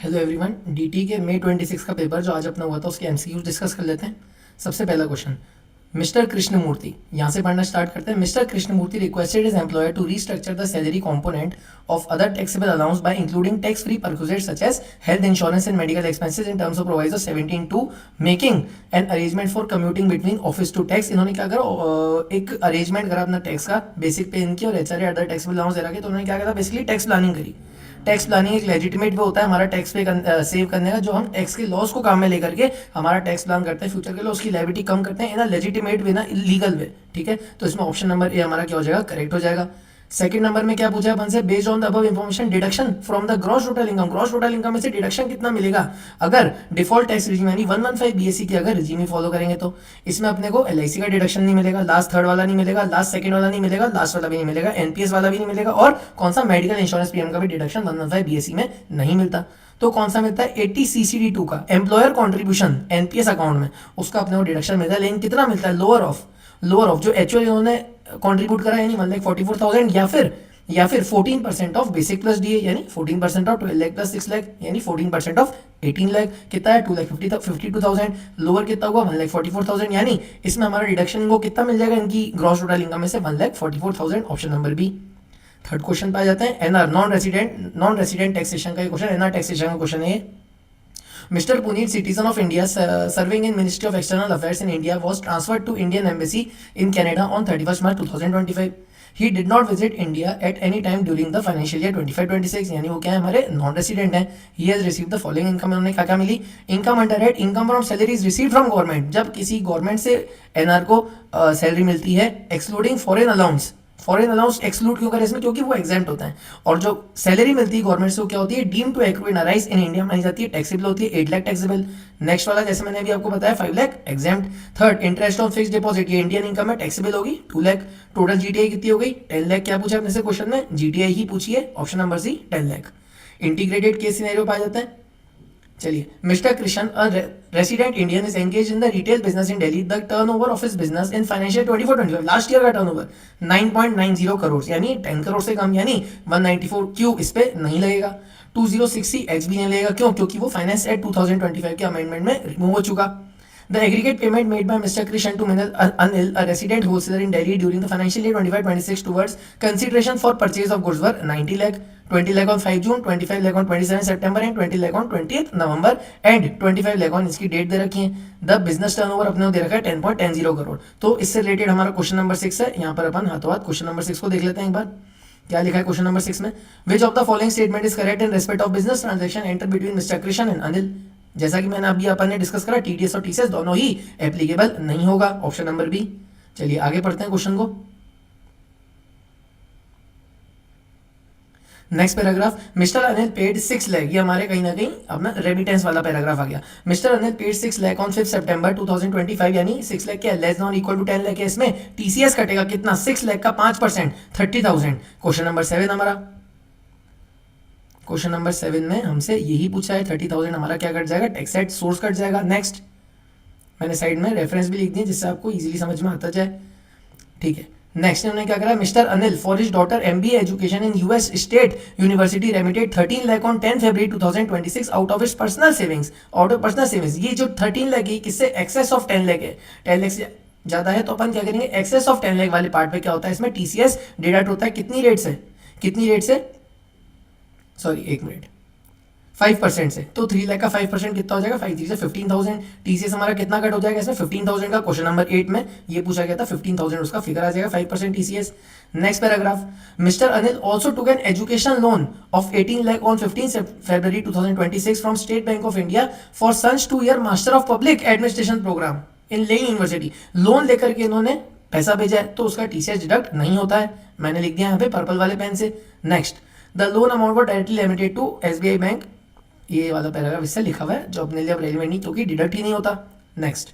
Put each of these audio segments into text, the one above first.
Hello everyone, DT के मई 26 का paper जो आज अपना हुआ था उसके एमसीक्यूज डिस्कस कर लेते हैं। सबसे पहला क्वेश्चन, मिस्टर कृष्णमूर्ति, यहाँ से पढ़ना स्टार्ट करते हैं। Mister Krishnamurthy requested his employer to restructure the salary component of other taxable allowance by including tax free perquisites such as health insurance and medical expenses in terms of proviso 17(2), making an arrangement for commuting between office to tax. इन्होंने क्या करा, एक arrangement करा अपना tax का, basic पे इनकी और एचआरए अदर टैक्सेबल अलाउंस दे रहा है। तो उन्होंने क्या करा, बेसिकली टैक्स प्लानिंग करी। टैक्स प्लानिंग एक लेजिटिमेट वे होता है हमारा टैक्स पे सेव करने का, जो हम टैक्स के लॉस को काम में लेकर के हमारा टैक्स प्लान करते हैं फ्यूचर के लिए, उसकी लायबिलिटी कम करते हैं इन लेजिटिमेट वे, ना लीगल वे। ठीक है, तो इसमें ऑप्शन नंबर ए हमारा क्या हो जाएगा, करेक्ट हो जाएगा। सेकंड नंबर में क्या पूछा है अपन से, based on the above information deduction from the gross total income. Gross total income में से डिडक्शन कितना मिलेगा अगर डिफॉल्ट टैक्स रिजीम यानी 115 बीएससी की अगर रिजीम फॉलो करेंगे। तो इसमें अपने को एलआईसी का डिडक्शन नहीं मिलेगा, लास्ट थर्ड वाला नहीं मिलेगा, लास्ट सेकंड वाला नहीं मिलेगा, लास्ट वाला भी नहीं मिलेगा, एनपीएस वाला भी नहीं मिलेगा, और कौन सा मेडिकल इंश्योरेंस प्रीमियम का भी डिडक्शन 115 बीएससी में नहीं मिलता। तो कौन सा मिलता है, 80 CCD2 का एम्प्लॉयर कॉन्ट्रीब्यूशन एनपीएस अकाउंट में, उसका अपने को डिडक्शन मिलता है। लेकिन कितना मिलता है, लोअर ऑफ जो एक्चुअल इन्होंने कॉन्ट्रीब्यूट करा यानी 1,44,000, या फिर 14% ऑफ बेसिक प्लस डीए यानी 14% ऑफ 12 लाख प्लस 6 लाख यानी 14% ऑफ 18 लाख। कितना है, 2,52,000। लोअर कितना हुआ, 1,44,000, यानी इसमें हमारा डिडक्शन इनको कितना मिल जाएगा इनकी ग्रॉस टोटल इनकम में से, 1,44,000। Option number B. Third question पे आ जाते हैं, एनआर नॉन रेसिडेंट टैक्सेशन का क्वेश्चन, एनआर टैक्सेशन का क्वेश्चन है। Mr. Puneet, citizen of India, serving in Ministry of External Affairs in India, was transferred to Indian Embassy in Canada on 31st March 2025. He did not visit India at any time during the financial year 25-26, यानी वो क्या है, हमारे non resident हैं। He has received the following income, उन्होंने क्या क्या मिली, income under head income from salaries received from government. जब किसी गवर्नमेंट से एनआर को सैलरी मिलती है, excluding foreign allowance. Foreign allowance exclude क्यों करें इसमें, क्योंकि वो एग्जाम्प्ट होता है। और जो सैलरी मिलती है गवर्नमेंट से वो क्या होती है, deem to accrue in arise in India मानी जाती है, टैक्सेबल होती है, 8 लाख टैक्सेबल। नेक्स्ट वाला जैसे मैंने अभी आपको बताया 5 lakh exempt. Third, interest on fix deposit, ये इंडियन इनकम है, टैक्सेबल होगी 2 लाख। टोटल जीटीआई कितनी हो गई, 10 लाख। क्या पूछा अपने से क्वेश्चन में, जीटीआई ही पूछी है, option number C 10 lakh. Integrated case scenario पाया जाता है। चलिए, mister Krishna, a resident Indian, is engage in the retail business in Delhi. The turnover of his business in financial 24-25 last year का टर्नओवर 9.90 करोड़, यानी 10 करोड़ से कम, यानी 194 क्यू इस पे नहीं लगेगा। 2060 एक्स भी नहीं लगेगा, क्यों, क्योंकि वो फाइनेंस एक्ट 2025 के अमेंडमेंट में रिमूव हो चुका। The aggregate payment made by Mr. Krishan to Anil, a resident wholesaler in Delhi during the financial year 25-26 towards consideration for purchase of goods were 90 lakh, 20 lakh on 5 June, 25 lakh on 27 September and 20 lakh on 20th November and 25 lakh on इसकी date दे रखी है। The business turnover अपने को दे रखा है 10.10 करोड़। तो इससे related हमारा क्वेश्चन नंबर 6 है। यहाँ पर अपन हाथों हाथ क्वेश्चन नंबर 6 को देख लेते हैं एक बार। क्या लिखा है क्वेश्चन नंबर 6 में, विच of the following statement is correct in respect of business transaction enter between mister Krishna and Anil. जैसा कि मैंने अभी अपन ने डिस्कस करा, टीडीएस और टीसीएस दोनों ही एप्लीकेबल नहीं होगा, ऑप्शन नंबर बी। चलिए आगे पढ़ते हैं क्वेश्चन को। Next paragraph, mister Anil paid 6 lakh, ये हमारे कहीं ना कहीं अपना रेमिटेंस वाला पैराग्राफ आ गया। Mister Anil paid 6 lakh on 5 September 2025, यानी 6 लाख क्या, less non equal to 10 lakh है। इसमें टीसीएस कटेगा कितना, 6 लाख का 5%, 30,000। क्वेश्चन नंबर 7 हमारा, क्वेश्चन नंबर 7 में हमसे यही पूछा है, 30,000 हमारा क्या कट जाएगा, टैक्स एट सोर्स कट जाएगा। नेक्स्ट, मैंने साइड में रेफरेंस भी लिख दिया जिससे आपको इजीली समझ में आता जाए। ठीक है, नेक्स्ट उन्होंने क्या करा, mister Anil for his daughter MBA education in US state university remitted 13 lakh on 10 February 2026 out of his personal savings. Out of personal savings, ये जो 13 लाख है किससे, एक्सेस ऑफ 10 लाख है, 10 लाख से ज्यादा है तो अपन क्या करेंगे, एक्सेस ऑफ 10 लाख वाले पार्ट पे क्या होता है, इसमें टीसीएस डिडक्ट होता है कितनी रेट से, सॉरी 1 मिनट, 5% से। तो 3 लाख का 5% कितना हो जाएगा, 5 3 से 15,000। टीसीएस हमारा कितना कट हो जाएगा इसमें, 15,000 का। क्वेश्चन नंबर 8 में ये पूछा गया था, 15,000 उसका फिगर आ जाएगा, 5% TCS. Next paragraph, mister Anil also took an education loan of 18 lakh on 15 February 2026 from state bank of India for sons 2-year master of public administration program in Laing university. Loan लेकर के इन्होंने पैसा भेजा है तो उसका टीसीएस डिडक्ट नहीं होता है, मैंने लिख दिया यहाँ पे पर्पल वाले पेन से। Next, the loan amount for directly limited to SBI bank, ये वाला पैराग्राफ इससे लिखा हुआ है जो अपने लिए अब रेलिवेंट नहीं, क्योंकि डिडक्ट ही नहीं होता। नेक्स्ट,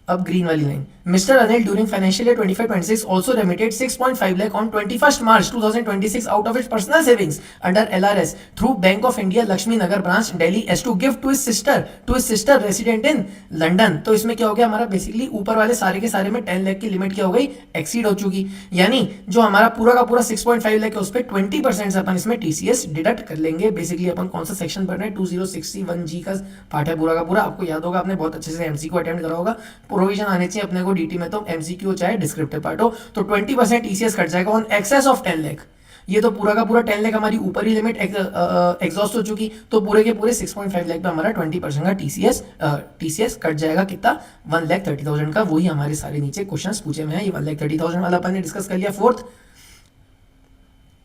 अब ग्रीन वाली line, mister Anil during financial year 25-26 also remitted 6.5 lakh on 21st March 2026 out of its personal savings under LRS through Bank of India Lakshmi Nagar branch Delhi as to gift to his sister resident in London। तो इसमें क्या हो गया हमारा basically ऊपर वाले सारे के सारे में 10 लाख की लिमिट क्या हो गई एक्सीड हो चुकी, यानी जो हमारा पूरा का पूरा 6.5 लाख है उस पर 20% से अपन इसमें टीसीएस डिडक्ट कर लेंगे। बेसिकली अपन कौन सा सेक्शन पढ़ रहे हैं 2061G का पार्ट है पूरा का पूरा, आपको याद होगा आपने बहुत अच्छे से एमसीक्यू अटेम्प्ट करा होगा, प्रोविजन आने चाहिए अपने को डीटी में तो एमसीक्यू चाहे डिस्क्रिप्टिव पार्ट हो, तो 20% टीसीएस कट जाएगा ऑन एक्सेस ऑफ 10 लाख। ये तो पूरा का पूरा 10 लाख हमारी ऊपर ही लिमिट एग्जॉस्ट हो चुकी, तो पूरे के पूरे 6.5 लाख पे हमारा 20% का टीसीएस कट जाएगा कितना 1,30,000 का। वही हमारे सारे नीचे क्वेश्चंस पूछे हुए हैं, ये 1,30,000 वाला अपन ने डिस्कस कर लिया फोर्थ,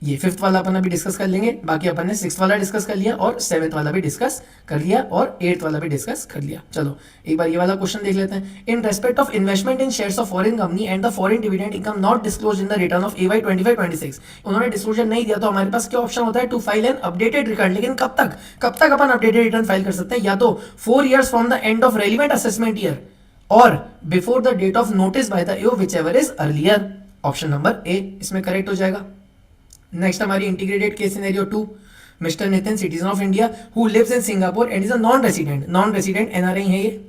ये फिफ्थ वाला अपन अभी डिस्कस कर लेंगे, बाकी अपन ने सिक्स्थ वाला डिस्कस कर लिया और सेवेंथ वाला भी डिस्कस कर लिया और एट्थ वाला भी डिस्कस कर लिया। चलो एक बार ये वाला क्वेश्चन देख लेते हैं। इन respect of investment in shares of foreign company and the foreign dividend income not disclose in the return of AY 25-26, उन्होंने डिस्क्लोजर नहीं दिया तो हमारे पास क्या ऑप्शन होता है to file an updated return. लेकिन कब तक अपन अपडेटेड रिटर्न फाइल कर सकते हैं, या तो 4 years from the end of relevant assessment year और before the date of notice by the AO whichever is earlier. Option number A इसमें करेक्ट हो जाएगा। नेक्स्ट हमारी integrated case scenario 2, mister Nitin citizen of India who lives in Singapore and is a non resident NRI है ये।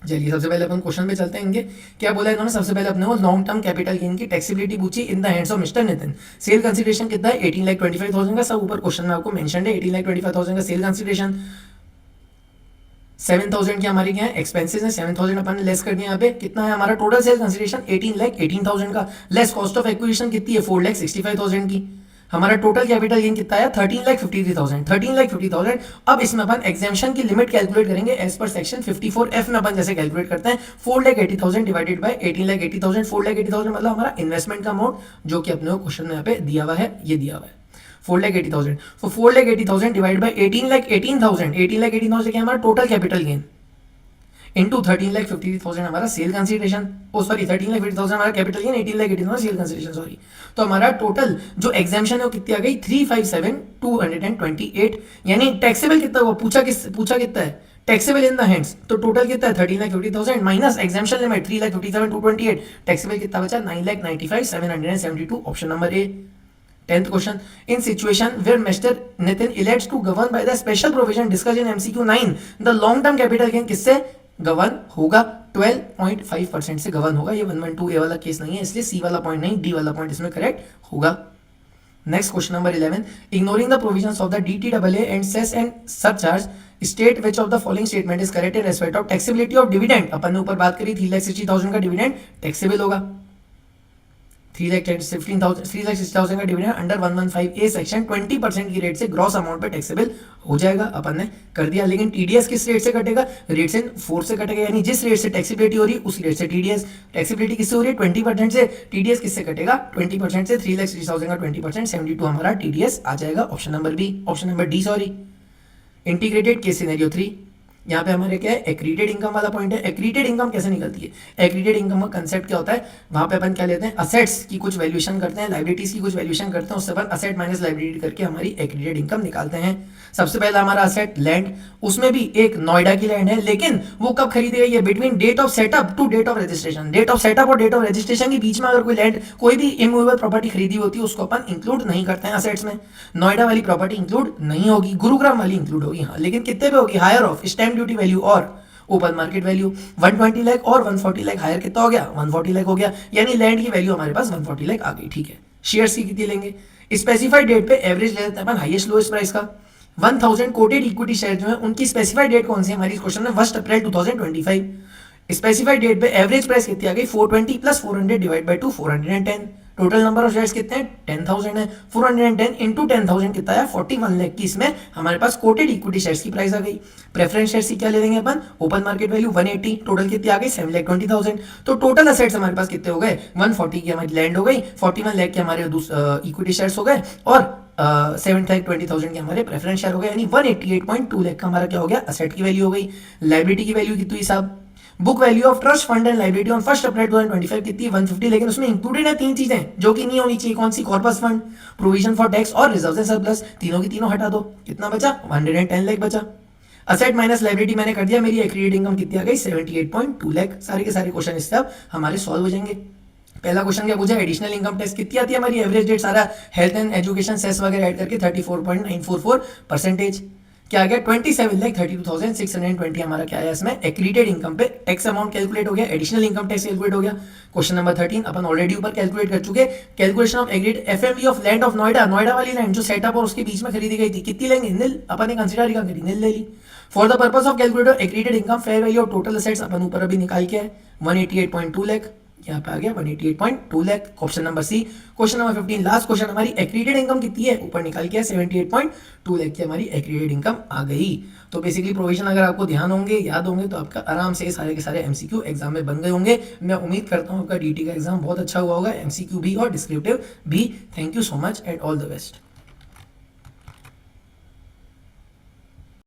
चलिए सबसे पहले अपन question पे चलते हैं इनके, क्या बोला इन्होंने सबसे पहले अपने को लॉन्ग टर्म कैपिटल गेन की टैक्सेबिलिटी पूछी in the hands of mister Nitin. Sale consideration कितना है 18,25,000 का, सब ऊपर क्वेश्चन में आपको मेंशन है 18,25,000 का सेल कंसीडरेशन। 7,000 की हमारी क्या है एक्सपेंसेस है, 7,000 अपन लेस कर दिया, यहाँ पे कितना है हमारा टोटल सेल कंसीडरेशन 18,18,000 का, लेस कॉस्ट ऑफ एक्विजिशन कितनी है 4,65,000 की। हमारा टोटल कैपिटल गेन कितना है 13,53,000। अब इसमें अपन एग्जेम्पशन की लिमिट कैलकुलेट करेंगे एज पर सेक्शन 54F में अपन जैसे कैलकुलेट करते हैं 4,80,000 डिवाइडेड बाय 18,80,000। 4,80,000 मतलब हमारा इन्वेस्टमेंट का अमाउंट जो कि अपने को क्वेश्चन में यहाँ पे दिया हुआ है, ये दिया हुआ है 4,80,000। तो 4,80,000 डिवाइड बाय 18,18,000 क्या हमारा टोटल कैपिटल गेन इंटू 13,53,000 हमारा सेल कंसीडरेशन, ओ सॉरी 13,50,000 हमारा capital gain, 18,18,000 sale consideration sorry. तो हमारा टोटल जो एग्जाम्पशन है वो कितनी आ गई 357,228, यानी टैक्सेबल कितना हुआ पूछा कितना है टैक्सेबल इन द हैंड्स, तो टोटल कितना है 13,50,000 माइनस एग्जाम्पशन लिमिट 3,57,228, टैक्सेबल कितना बचा 9,95,772। Option number A. 10th question, in situation where Mr. Nitin elects to govern by the special provision discussed in MCQ 9, the long term capital gain किससे govern होगा 12.5% से govern होगा। ये 112A वाला case नहीं है इसलिए सी वाला पॉइंट नहीं, डी वाला पॉइंट इसमें करेक्ट होगा। Next question number 11, ignoring the provisions of the DTAA and cess and surcharge state which of the following statement is correct in respect of taxability of dividend. अपन ने ऊपर बात करी 3,60,000 का डिविडेंड टैक्सेबल होगा, 3,60,000 का डिविडेंड अंडर 115A सेक्शन 20% की rate से ग्रॉस अमाउंट पे टैक्सेबल हो जाएगा, अपन ने कर दिया। लेकिन टीडीएस किस रेट से कटेगा, रेट से 4 से कटेगा, यानी जिस रेट से टैक्सेबिलिटी हो रही है उस रेट से टीडीएस। टैक्सेबिलिटी किससे हो रही है 20% से, टीडीएस किससे कटेगा 20% से, 3,60,000 का 20% 72 हमारा टीडीएस आ जाएगा। Option number B, option number D sorry. Integrated case scenario 3, यहाँ पे हमारे क्या है एक्रीडेड इनकम वाला पॉइंट है। एक्रीडेड इनकम कैसे निकलती है, एक्रीडेड इनकम का कंसेप्ट क्या होता है, वहां पे अपन क्या लेते हैं असेट्स की कुछ वैल्यूएशन करते हैं, लाइबिलिटीज की कुछ वैल्यूएशन करते हैं, उससे अपन असेट माइनस लाइबिलिटी करके हमारी एक्रीडेड इनकम निकालते हैं। सबसे पहला हमारा असेट लैंड, उसमें भी एक नोएडा की लैंड है, लेकिन वो कब खरीदी गई है between date of setup to date of registration. Date of setup और डेट ऑफ रजिस्ट्रेशन के बीच में अगर कोई लैंड कोई भी इमूवेबल प्रॉपर्टी खरीदी होती है उसको अपन इंक्लूड नहीं करते हैं असेट्स में। नोएडा वाली प्रॉपर्टी इंक्लूड नहीं होगी, गुरुग्राम वाली इंक्लूड होगी हाँ, लेकिन कितने पे होगी higher of stamp duty value और ओपन मार्केट वैल्यू। 120 लाख और 140 लाख हायर कितना हो गया 140 लाख हो गया, यानी लैंड की वैल्यू हमारे पास 140 लाख आ गई। ठीक है, शेयर्स की कितनी लेंगे, स्पेसिफाइड डेट पे एवरेज ले लेते हैं अपन हाईएस्ट लोएस्ट प्राइस का। 1000 कोटेड इक्विटी शेयर जो है उनकी स्पेसिफाइड डेट कौन सी है हमारी क्वेश्चन में 1 अप्रैल 2025। स्पेसिफाइड डेट पे एवरेज प्राइस कितनी आ गई 420 plus 400 divide by 2 410। Total number of shares कितने हैं 10,000 है, 410 इंटू 10,000 कितना है 41 लाख की इसमें हमारे पास कोटेड इक्विटी शेयर्स की प्राइस आ गई। प्रेफरेंस शेयर्स की क्या ले लेंगे अपन ओपन मार्केट वैल्यू 180, टोटल कितनी आ गई 7,20,000। तो टोटल असेट्स हमारे पास कितने हो गए 140 की हमारी लैंड हो गई, 41 लाख के हमारे इक्विटी शेयर्स हो गए और 7,20,000 के हमारे प्रेफरेंस शेयर हो गए, यानी 188.2 लाख का हमारा क्या हो गया असेट की वैल्यू हो गई। लाइबिलिटी की वैल्यू कितनी साहब, book value of trust fund and liability on 1 अप्रैल 2025 कितनी 150, लेकिन उसमें इंक्लूडेड है 3 चीजें जो कि नहीं होनी चाहिए। कौन सी, corpus fund, provision for tax और रिजर्व्स एंड सरप्लस, तीनों की तीनों हटा दो, कितना बचा 110 लाख बचा। असेट माइनस लाइबिलिटी मैंने कर दिया, मेरी एक्रीडेड इनकम कितनी आ गई 78.2 लाख। सारे के सारे क्वेश्चन इससे अब हमारे सॉल्व हो जाएंगे। पहला क्वेश्चन क्या पूछा, एडिशनल इनकम टैक्स कितनी आती है हमारी एवरेज रेट, सारा हेल्थ एंड एजुकेशन सेस वगैरह ऐड करके 34.944%। क्या आ गया 27,32,620 हमारा क्या है इसमें एक्रीडेड इनकम पे टैक्स अमाउंट कैलकुलेट हो गया, एडिशनल इनकम टैक्स कैलकुलेट हो गया। क्वेश्चन नंबर 13 अपन ऑलरेडी ऊपर कैलकुलेट कर चुके, calculation of agreed FMV of land of Noida, Noida वाली लैंड जो सेटअप और उसके बीच में खरीदी गई थी, कितनी लेंगे नील, अपन ने कंसीडर क्या करी नील ले ली। For the purpose of calculator accreted income fair value of total assets अपन ऊपर अभी निकाल के है 188.2 लाख, यहाँ पे आ गया 188.2 lakh. Option number C. Question number 15 last question, हमारी एक्रीडेड इनकम कितनी है, ऊपर निकाल के 78.2 लाख की हमारी एक्रीडेड इनकम आ गई। तो बेसिकली प्रोविजन अगर आपको ध्यान होंगे, याद होंगे, तो आपका आराम से सारे के सारे एमसीक्यू एग्जाम में बन गए होंगे। मैं उम्मीद करता हूँ आपका डीटी का एग्जाम बहुत अच्छा हुआ होगा, एमसीक्यू भी और डिस्क्रिप्टिव भी। Thank you so much and all the best.